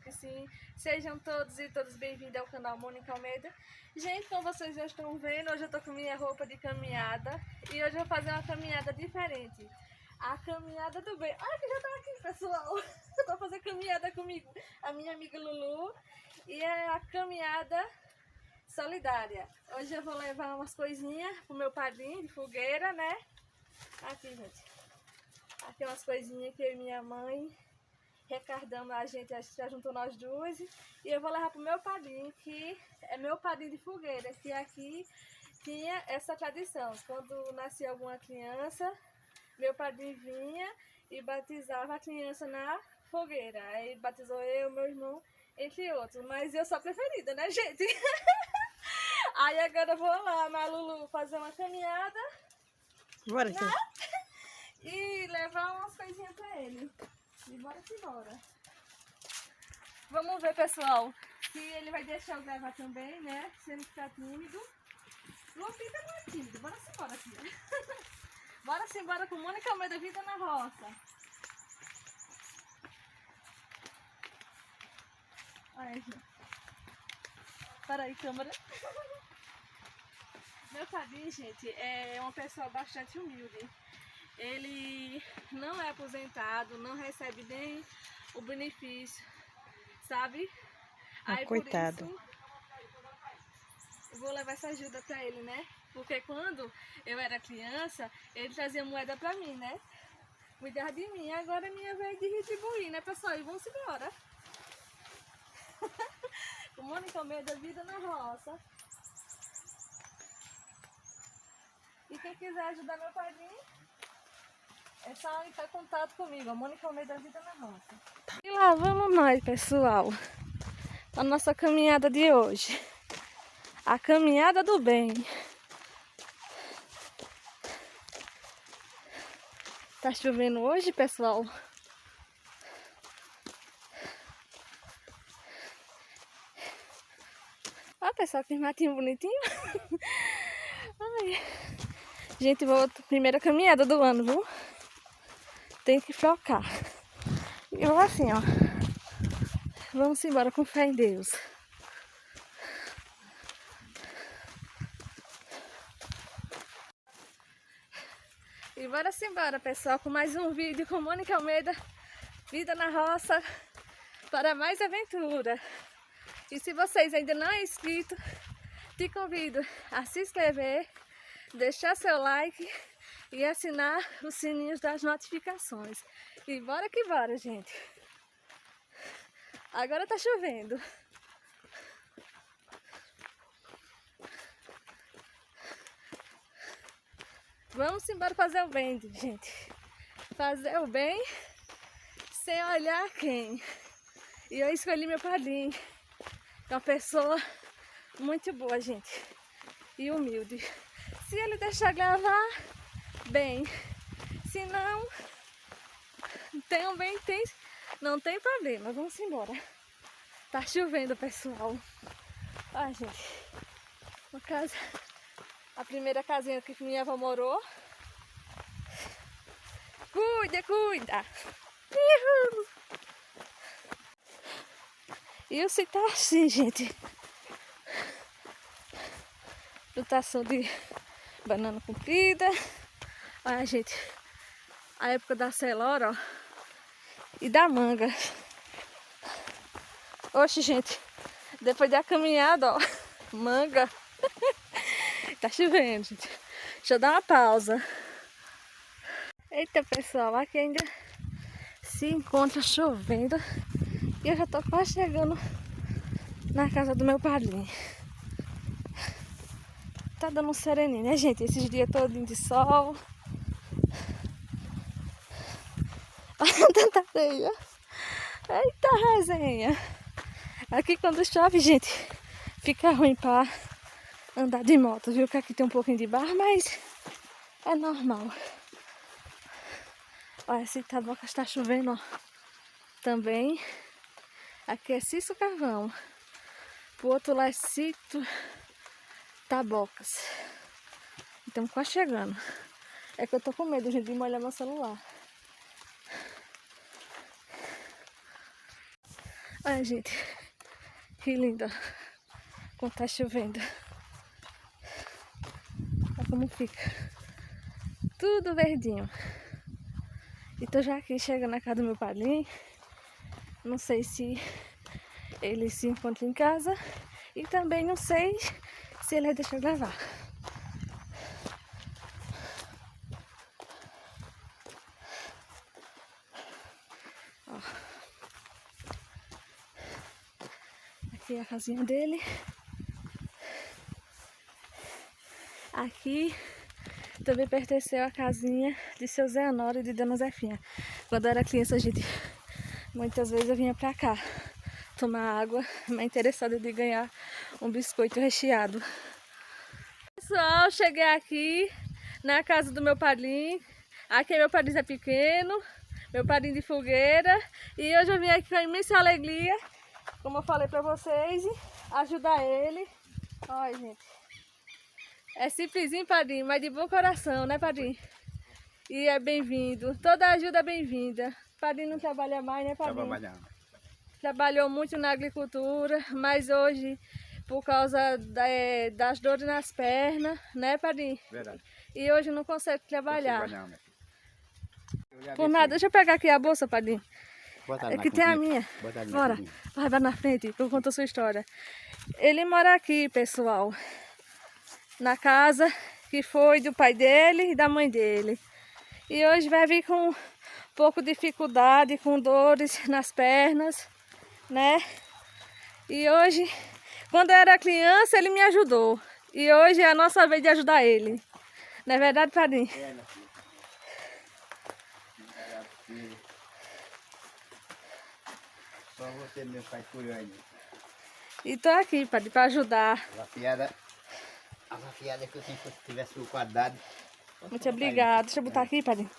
que sim. Sejam todos e todas bem-vindos ao canal Mônica Almeida. Gente, como vocês já estão vendo, hoje eu tô com minha roupa de caminhada e hoje eu vou fazer uma caminhada diferente. A caminhada do bem. Ai, que já tá aqui, pessoal. Eu vou fazer caminhada comigo, a minha amiga Lulu, e é a caminhada solidária. Hoje eu vou levar umas coisinhas pro meu padrinho de fogueira, né? Aqui, gente. Aqui umas coisinhas que eu e minha mãe recardamos, a gente já juntou nós duas. E eu vou levar pro meu padrinho, que é meu padrinho de fogueira, que aqui tinha essa tradição. Quando nascia alguma criança, meu padrinho vinha e batizava a criança na fogueira. Aí batizou eu, meu irmão, entre outros. Mas eu sou a preferida, né, gente? Aí agora eu vou lá na Lulu fazer uma caminhada. Bora, então. E levar umas coisinhas pra ele. E bora que bora. Vamos ver, pessoal, se ele vai deixar eu gravar também, né? Se ele ficar tímido. Não fica muito tímido. Bora embora, filha. Bora embora com Mônica Almeida, Vida na Roça. Ai, gente. Para aí, câmera. Meu padrinho, gente, é uma pessoa bastante humilde. Ele não é aposentado, não recebe nem o benefício, sabe? Aí Coitado. por isso eu vou levar essa ajuda pra ele, né? Porque quando eu era criança, ele trazia moeda pra mim, né? Cuidar de mim. Agora é minha vez de retribuir, né, pessoal? E vamos embora. Com Mônica Almeida, Vida na Roça. E quem quiser ajudar meu padrinho, é só entrar em contato comigo, a Mônica Almeida, Vida na Roça. E lá vamos nós, pessoal, a nossa caminhada de hoje. A caminhada do bem. Tá chovendo hoje, pessoal? Ó, pessoal, que matinho bonitinho. Ai. Gente, primeira caminhada do ano, viu? Tem que focar. E vou assim, ó. Vamos embora com fé em Deus. E bora embora, pessoal, com mais um vídeo com Mônica Almeida, Vida na Roça, para mais aventura. E se vocês ainda não é inscrito, te convido a se inscrever, deixar seu like e assinar os sininhos das notificações. E bora que bora, gente. Agora tá chovendo. Vamos embora fazer o bem, gente. Fazer o bem sem olhar quem. E eu escolhi meu padrinho, que é uma pessoa muito boa, gente. E humilde. Se ele deixar gravar, bem. Se não, não tem problema. Vamos embora. Tá chovendo, pessoal. Ai, gente. Uma casa. A primeira casinha que minha avó morou. Cuida, cuida. Uhul. E o se tá assim, gente. Plantação de banana comprida. Olha, gente. A época da celora, ó. E da manga. Oxe, gente. Depois da caminhada, ó. Manga. Tá chovendo, gente. Deixa eu dar uma pausa. Eita, pessoal. Aqui ainda se encontra chovendo. E eu já tô quase chegando na casa do meu padrinho. Tá dando um sereninho, né, gente? Esses dias todos de sol. Olha tanta areia. Eita, resenha. Aqui quando chove, gente, fica ruim pra andar de moto, viu? Que aqui tem um pouquinho de barro, mas é normal. Olha, esse Taboca está chovendo, ó. Também. Aqui é Cício Carvão. Pro outro lá é Sítio Tabocas. Estamos quase chegando. É que eu tô com medo, gente, de molhar meu celular. Olha, gente, que lindo, quando tá chovendo. Olha como fica. Tudo verdinho. E tô já aqui chegando na casa do meu padrinho. Não sei se ele se encontra em casa. E também não sei se ele vai deixar eu gravar. Ó. Aqui é a casinha dele. Aqui também pertenceu à casinha de seu Zé Honório e de Dona Zefinha. Quando eu era criança, gente, muitas vezes eu vinha pra cá tomar água, mas interessada de ganhar um biscoito recheado. Pessoal, cheguei aqui na casa do meu padrinho. Aqui é meu padrinho Zé Pequeno, meu padrinho de fogueira. E hoje eu vim aqui com imensa alegria, como eu falei pra vocês, ajudar ele. Olha, gente. É simplesinho, padrinho, mas de bom coração, né, padrinho? E é bem-vindo. Toda ajuda é bem-vinda. Padrinho não trabalha mais, né, padrinho? Trabalhou muito na agricultura, mas hoje, por causa das dores nas pernas, né, padrinho? Verdade. E hoje não consegue trabalhar. Né? Por nada, deixa eu pegar aqui a bolsa, padrinho. Bota Aqui tem a minha. Bora, vai na frente, que eu conto a sua história. Ele mora aqui, pessoal, na casa que foi do pai dele e da mãe dele. E hoje vai vir com um pouco de dificuldade, com dores nas pernas, né? E hoje, quando eu era criança, ele me ajudou. E hoje é a nossa vez de ajudar ele. Não é verdade, padrinho? É, minha filha. Só você mesmo faz por aí. E tô aqui, padrinho, para ajudar. A mafiada que eu sempre tivesse o quadrado. Muito obrigada. Deixa eu botar aqui, padrinho.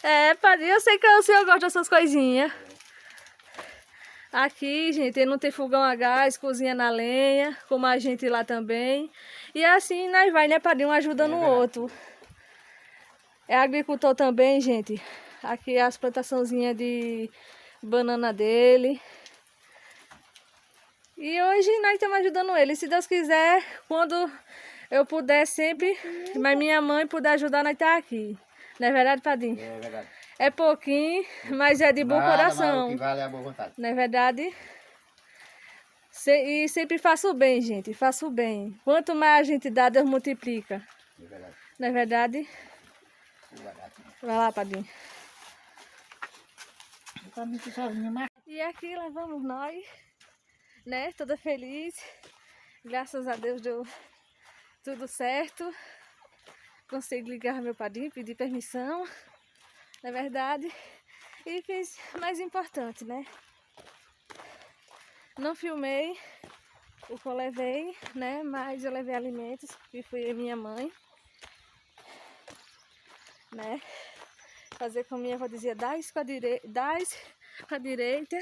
É, padrinho, eu sei que o senhor gosta dessas coisinhas. Aqui, gente, ele não tem fogão a gás, cozinha na lenha, como a gente lá também. E assim nós vai, né, padrinho, um ajudando o outro. É agricultor também, gente. Aqui é as plantaçãozinhas de banana dele. E hoje nós estamos ajudando ele. Se Deus quiser, quando eu puder sempre, mas minha mãe puder ajudar, nós tá aqui. Não é verdade, padrinho? É verdade. É pouquinho, mas é de bom coração. O que vale é a boa vontade. Não é verdade? E sempre faço o bem, gente. Faço o bem. Quanto mais a gente dá, Deus multiplica. É verdade. Não é verdade? Vai lá, padrinho. E aqui lá vamos nós, né? Toda feliz. Graças a Deus deu tudo certo. Consegui ligar meu padrinho, pedir permissão. Na verdade, e fiz o mais importante, né? Não filmei o que eu levei, né? Mas eu levei alimentos, que foi a minha mãe, né? Fazer como minha avó dizia, dás com a direita,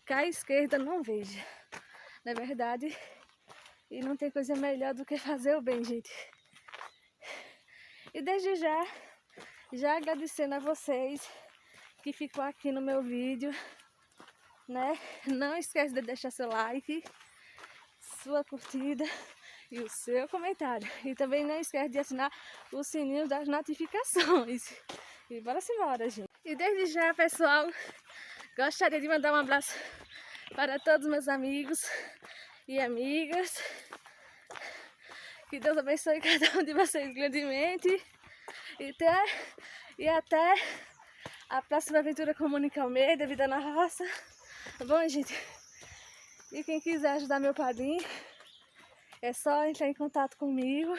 que a esquerda não veja. Na verdade, e não tem coisa melhor do que fazer o bem, gente. E desde já agradecendo a vocês que ficou aqui no meu vídeo, né? Não esquece de deixar seu like, sua curtida e o seu comentário. E também não esquece de assinar o sininho das notificações. E bora embora, gente. E desde já, pessoal, gostaria de mandar um abraço para todos meus amigos e amigas. Que Deus abençoe cada um de vocês grandemente. E até a próxima aventura com Mônica Almeida, Vida na Roça. Bom, gente, e quem quiser ajudar meu padrinho, é só entrar em contato comigo.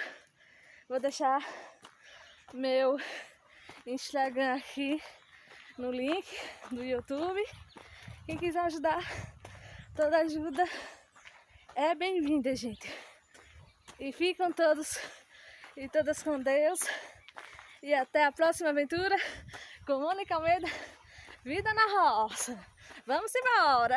Vou deixar meu Instagram aqui no link do YouTube. Quem quiser ajudar, toda ajuda é bem-vinda, gente. E ficam todos e todas com Deus. E até a próxima aventura com Mônica Almeida, Vida na Roça. Vamos embora!